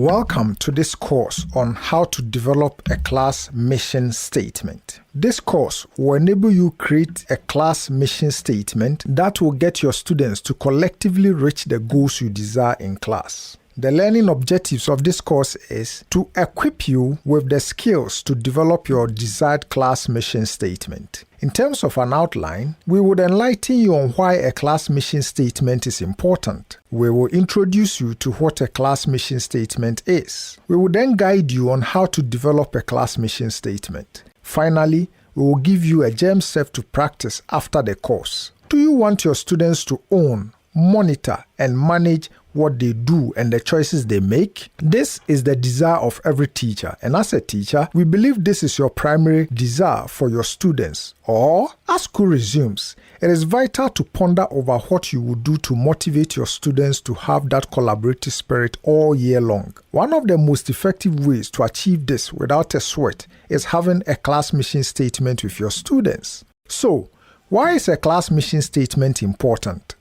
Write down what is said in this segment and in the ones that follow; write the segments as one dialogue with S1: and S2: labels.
S1: Welcome to this course on how to develop a class mission statement. This course will enable you create a class mission statement that will get your students to collectively reach the goals you desire in class. The learning objectives of this course is to equip you with the skills to develop your desired class mission statement. In terms of an outline, we would enlighten you on why a class mission statement is important. We will introduce you to what a class mission statement is. We will then guide you on how to develop a class mission statement. Finally, we will give you a gem set to practice after the course. Do you want your students to own, monitor, and manage what they do and the choices they make? This is the desire of every teacher, and as a teacher, we believe this is your primary desire for your students. Or, as school resumes, it is vital to ponder over what you will do to motivate your students to have that collaborative spirit all year long. One of the most effective ways to achieve this without a sweat is having a class mission statement with your students. So, why is a class mission statement important?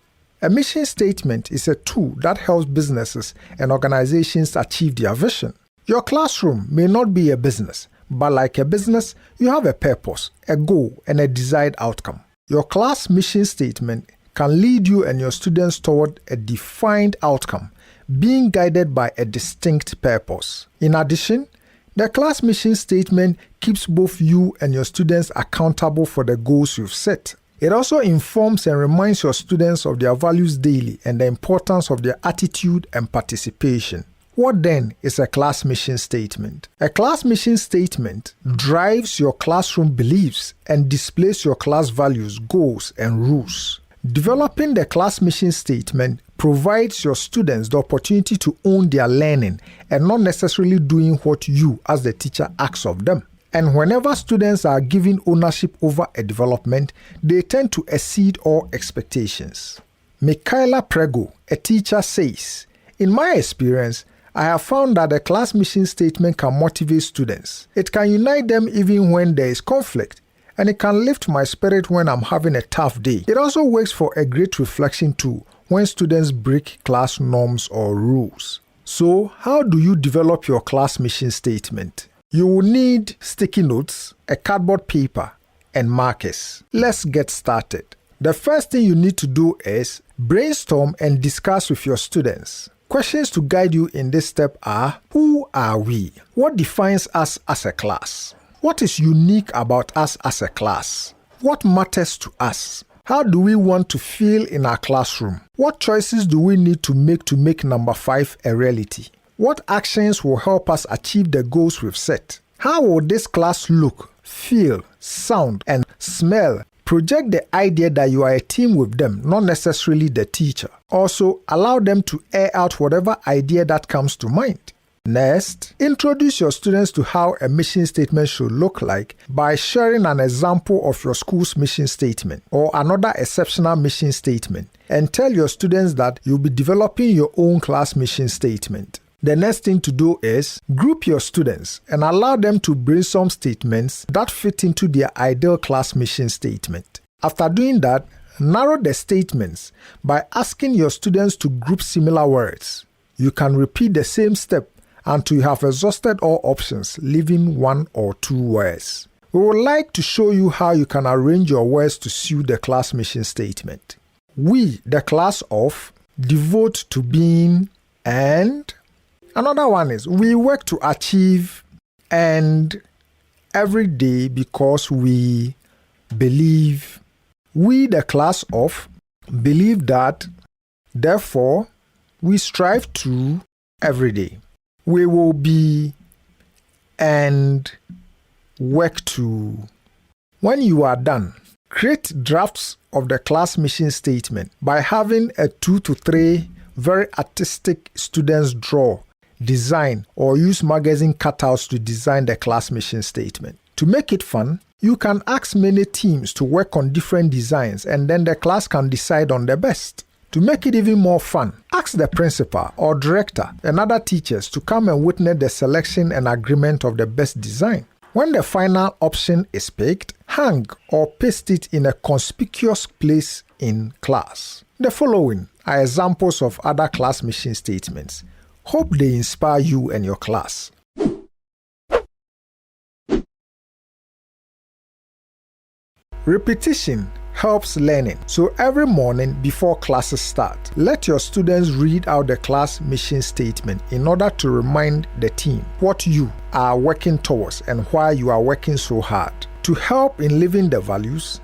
S1: A mission statement is a tool that helps businesses and organizations achieve their vision. Your classroom may not be a business, but like a business, you have a purpose, a goal, and a desired outcome. Your class mission statement can lead you and your students toward a defined outcome, being guided by a distinct purpose. In addition, the class mission statement keeps both you and your students accountable for the goals you've set. It also informs and reminds your students of their values daily and the importance of their attitude and participation. What then is a class mission statement? A class mission statement drives your classroom beliefs and displays your class values, goals, and rules. Developing the class mission statement provides your students the opportunity to own their learning and not necessarily doing what you as the teacher asks of them. And whenever students are given ownership over a development, they tend to exceed all expectations. Michaela Prego, a teacher, says, "In my experience, I have found that the class mission statement can motivate students. It can unite them even when there is conflict, and it can lift my spirit when I'm having a tough day. It also works for a great reflection tool when students break class norms or rules." So, how do you develop your class mission statement? You will need sticky notes, a cardboard paper, and markers. Let's get started. The first thing you need to do is brainstorm and discuss with your students. Questions to guide you in this step are: who are we? What defines us as a class? What is unique about us as a class? What matters to us? How do we want to feel in our classroom? What choices do we need to make number 5 a reality? What actions will help us achieve the goals we've set? How will this class look, feel, sound, and smell? Project the idea that you are a team with them, not necessarily the teacher. Also, allow them to air out whatever idea that comes to mind. Next, introduce your students to how a mission statement should look like by sharing an example of your school's mission statement or another exceptional mission statement, and tell your students that you'll be developing your own class mission statement. The next thing to do is group your students and allow them to brainstorm statements that fit into their ideal class mission statement. After doing that, narrow the statements by asking your students to group similar words. You can repeat the same step until you have exhausted all options, leaving 1 or 2 words. We would like to show you how you can arrange your words to suit the class mission statement. We, the class of, devote to being, and another one is we work to achieve, and every day because we believe. We, the class of, believe that, therefore, we strive to every day. We will be and work to. When you are done, create drafts of the class mission statement by having a 2 to 3 very artistic students draw, design, or use magazine cutouts to design the class mission statement. To make it fun, you can ask many teams to work on different designs, and then the class can decide on the best. To make it even more fun, ask the principal or director and other teachers to come and witness the selection and agreement of the best design. When the final option is picked, hang or paste it in a conspicuous place in class. The following are examples of other class mission statements. Hope they inspire you and your class. Repetition helps learning. So every morning before classes start, let your students read out the class mission statement in order to remind the team what you are working towards and why you are working so hard. To help in living the values,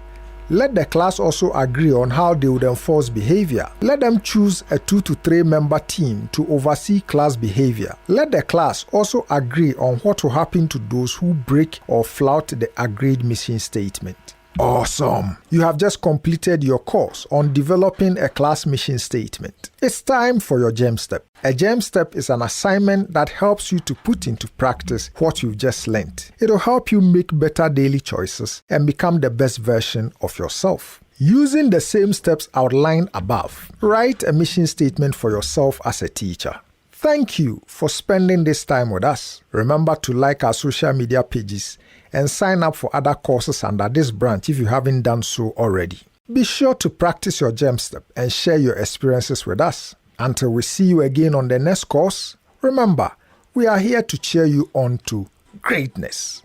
S1: let the class also agree on how they would enforce behavior. Let them choose a 2 to 3 member team to oversee class behavior. Let the class also agree on what will happen to those who break or flout the agreed mission statement. Awesome! You have just completed your course on developing a class mission statement. It's time for your GEM Step. A GEM Step is an assignment that helps you to put into practice what you've just learned. It'll help you make better daily choices and become the best version of yourself. Using the same steps outlined above, write a mission statement for yourself as a teacher. Thank you for spending this time with us. Remember to like our social media pages and sign up for other courses under this branch if you haven't done so already. Be sure to practice your GEM Step and share your experiences with us. Until we see you again on the next course, remember, we are here to cheer you on to greatness.